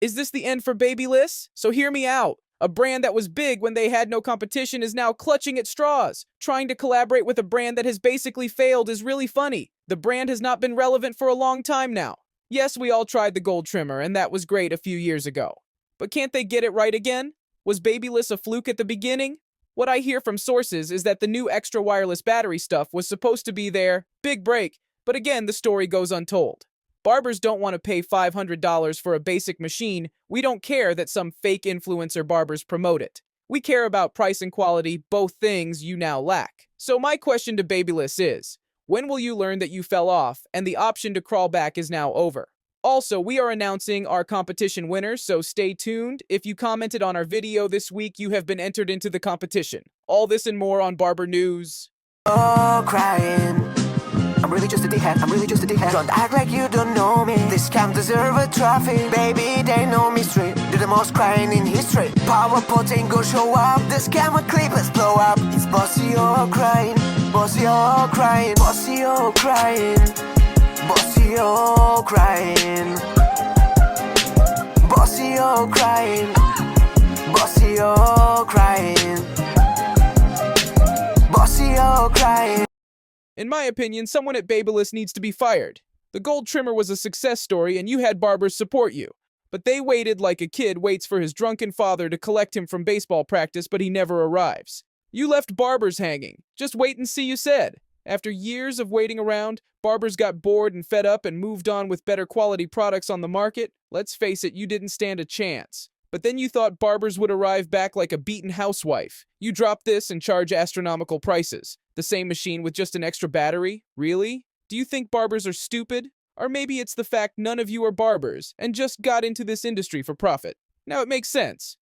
Is this the end for Babyliss? So hear me out. A brand that was big when they had no competition is now clutching at straws. Trying to collaborate with a brand that has basically failed is really funny. The brand has not been relevant for a long time now. Yes, we all tried the gold trimmer, and that was great a few years ago. But can't they get it right again? Was Babyliss a fluke at the beginning? What I hear from sources is that the new extra wireless battery stuff was supposed to be their big break, but again, the story goes untold. Barbers don't want to pay $500 for a basic machine. We don't care that some fake influencer barbers promote it. We care about price and quality, both things you now lack. So my question to Babyliss is, when will you learn that you fell off and the option to crawl back is now over? Also, we are announcing our competition winners, so stay tuned. If you commented on our video this week, you have been entered into the competition. All this and more on Barber News. Oh, crying. I'm really just a dickhead, I'm really just a dickhead. Don't act like you don't know me. This camp deserve a trophy. Baby, they know me straight. They're the most crying in history. Power potent, go show up. This camera clippers blow up. It's bossy, oh crying. Bossy, oh crying. Bossy, oh crying. Bossy, oh crying. Bossy, oh crying. Bossy, oh crying. Bossy, oh crying. In my opinion, someone at Babyliss needs to be fired. The gold trimmer was a success story and you had barbers support you. But they waited like a kid waits for his drunken father to collect him from baseball practice, but he never arrives. You left barbers hanging. Just wait and see, you said. After years of waiting around, barbers got bored and fed up and moved on with better quality products on the market. Let's face it, you didn't stand a chance. But then you thought barbers would arrive back like a beaten housewife. You drop this and charge astronomical prices. The same machine with just an extra battery? Really? Do you think barbers are stupid? Or maybe it's the fact none of you are barbers and just got into this industry for profit. Now it makes sense.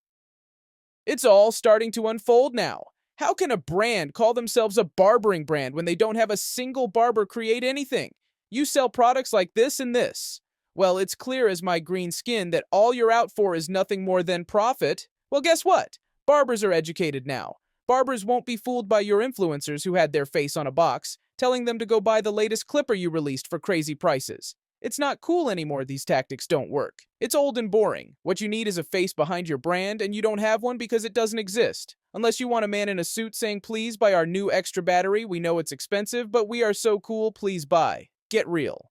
It's all starting to unfold now. How can a brand call themselves a barbering brand when they don't have a single barber create anything? You sell products like this and this. Well, it's clear as my green skin that all you're out for is nothing more than profit. Well, guess what? Barbers are educated now. Barbers won't be fooled by your influencers who had their face on a box, telling them to go buy the latest clipper you released for crazy prices. It's not cool anymore, these tactics don't work. It's old and boring. What you need is a face behind your brand, and you don't have one because it doesn't exist. Unless you want a man in a suit saying, please buy our new extra battery, we know it's expensive, but we are so cool, please buy. Get real.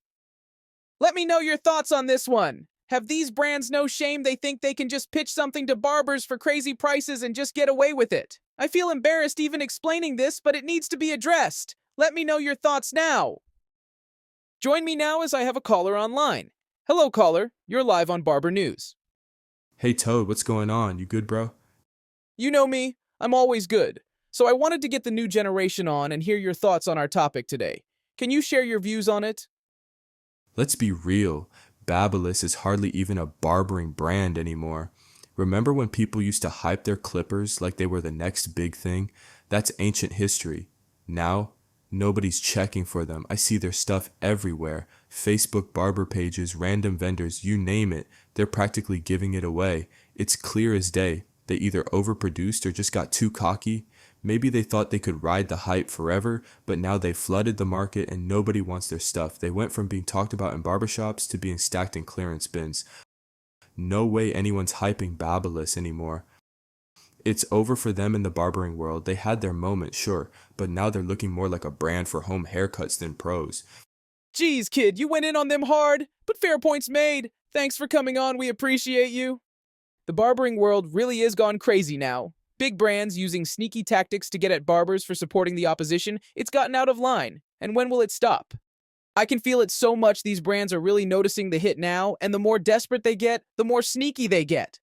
Let me know your thoughts on this one. Have these brands no shame? They think they can just pitch something to barbers for crazy prices and just get away with it. I feel embarrassed even explaining this, but it needs to be addressed. Let me know your thoughts now. Join me now as I have a caller online. Hello, caller. You're live on Barber News. Hey Toad, what's going on? You good, bro? You know me. I'm always good. So I wanted to get the new generation on and hear your thoughts on our topic today. Can you share your views on it? Let's be real. Babyliss is hardly even a barbering brand anymore. Remember when people used to hype their clippers like they were the next big thing? That's ancient history. Now, nobody's checking for them. I see their stuff everywhere. Facebook barber pages, random vendors, you name it. They're practically giving it away. It's clear as day. They either overproduced or just got too cocky. Maybe they thought they could ride the hype forever, but now they flooded the market and nobody wants their stuff. They went from being talked about in barbershops to being stacked in clearance bins. No way anyone's hyping Babyliss anymore. It's over for them in the barbering world. They had their moment, sure, but now they're looking more like a brand for home haircuts than pros. Geez, kid, you went in on them hard, but fair points made. Thanks for coming on, we appreciate you. The barbering world really is gone crazy now. Big brands using sneaky tactics to get at barbers for supporting the opposition, it's gotten out of line. And when will it stop? I can feel it so much these brands are really noticing the hit now, and the more desperate they get, the more sneaky they get.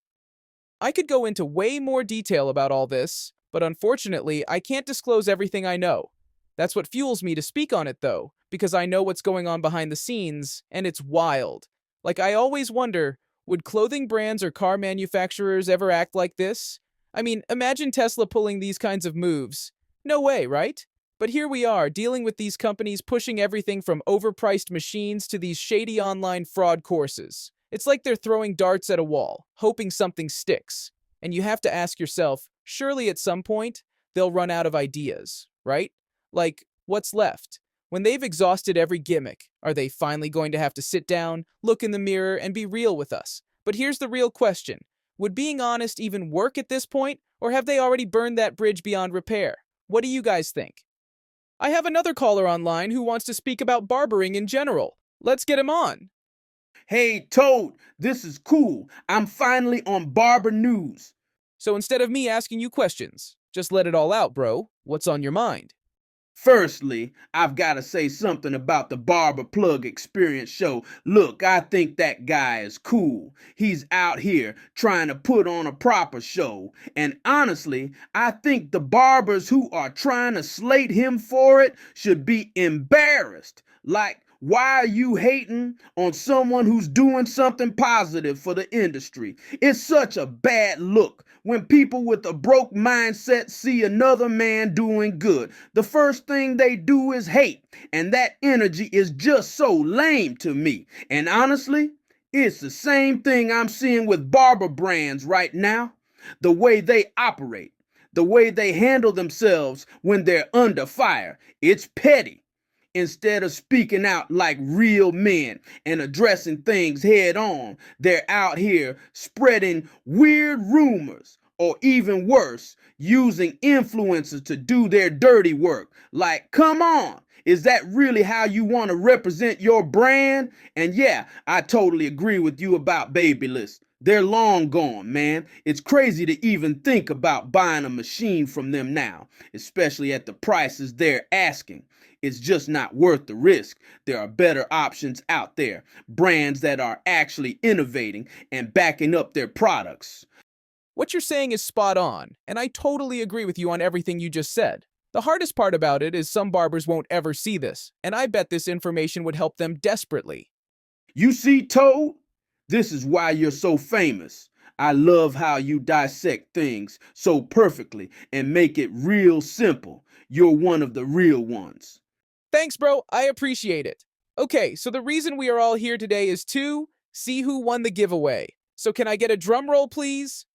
I could go into way more detail about all this, but unfortunately, I can't disclose everything I know. That's what fuels me to speak on it though, because I know what's going on behind the scenes, and it's wild. Like I always wonder, would clothing brands or car manufacturers ever act like this? I mean, imagine Tesla pulling these kinds of moves. No way, right? But here we are, dealing with these companies pushing everything from overpriced machines to these shady online fraud courses. It's like they're throwing darts at a wall, hoping something sticks. And you have to ask yourself, surely at some point, they'll run out of ideas, right? Like, what's left? When they've exhausted every gimmick, are they finally going to have to sit down, look in the mirror, and be real with us? But here's the real question. Would being honest even work at this point, or have they already burned that bridge beyond repair? What do you guys think? I have another caller online who wants to speak about barbering in general. Let's get him on. Hey, Toad, this is cool. I'm finally on Barber News. So instead of me asking you questions, just let it all out, bro. What's on your mind? Firstly, I've got to say something about the Barber Plug Experience show. Look, I think that guy is cool. He's out here trying to put on a proper show. And honestly, I think the barbers who are trying to slate him for it should be embarrassed. Like, why are you hating on someone who's doing something positive for the industry? It's such a bad look when people with a broke mindset see another man doing good. The first thing they do is hate, and that energy is just so lame to me. And honestly, it's the same thing I'm seeing with barber brands right now. The way they operate, the way they handle themselves when they're under fire, it's petty. Instead of speaking out like real men and addressing things head on, they're out here spreading weird rumors, or even worse, using influencers to do their dirty work. Like, come on, is that really how you want to represent your brand? And yeah, I totally agree with you about Babyliss. They're long gone, man. It's crazy to even think about buying a machine from them now, especially at the prices they're asking. It's just not worth the risk. There are better options out there, brands that are actually innovating and backing up their products. What you're saying is spot on, and I totally agree with you on everything you just said. The hardest part about it is some barbers won't ever see this, and I bet this information would help them desperately. You see, Toad? This is why you're so famous. I love how you dissect things so perfectly and make it real simple. You're one of the real ones. Thanks, bro. I appreciate it. Okay, so the reason we are all here today is to see who won the giveaway. So can I get a drum roll, please?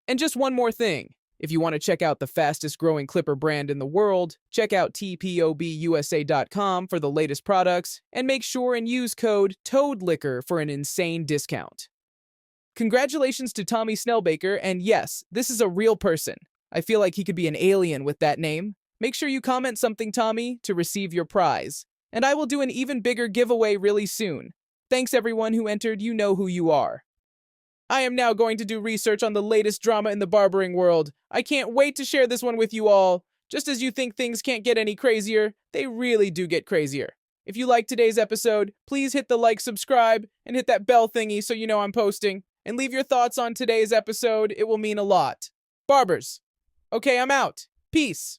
And just one more thing. If you want to check out the fastest growing clipper brand in the world, check out TPOBUSA.com for the latest products, and make sure and use code TOADLIQUOR for an insane discount. Congratulations to Tommy Snellbaker, and yes, this is a real person. I feel like he could be an alien with that name. Make sure you comment something, Tommy, to receive your prize. And I will do an even bigger giveaway really soon. Thanks everyone who entered, you know who you are. I am now going to do research on the latest drama in the barbering world. I can't wait to share this one with you all. Just as you think things can't get any crazier, they really do get crazier. If you liked today's episode, please hit the like, subscribe, and hit that bell thingy so you know I'm posting. And leave your thoughts on today's episode, it will mean a lot. Barbers. Okay, I'm out. Peace.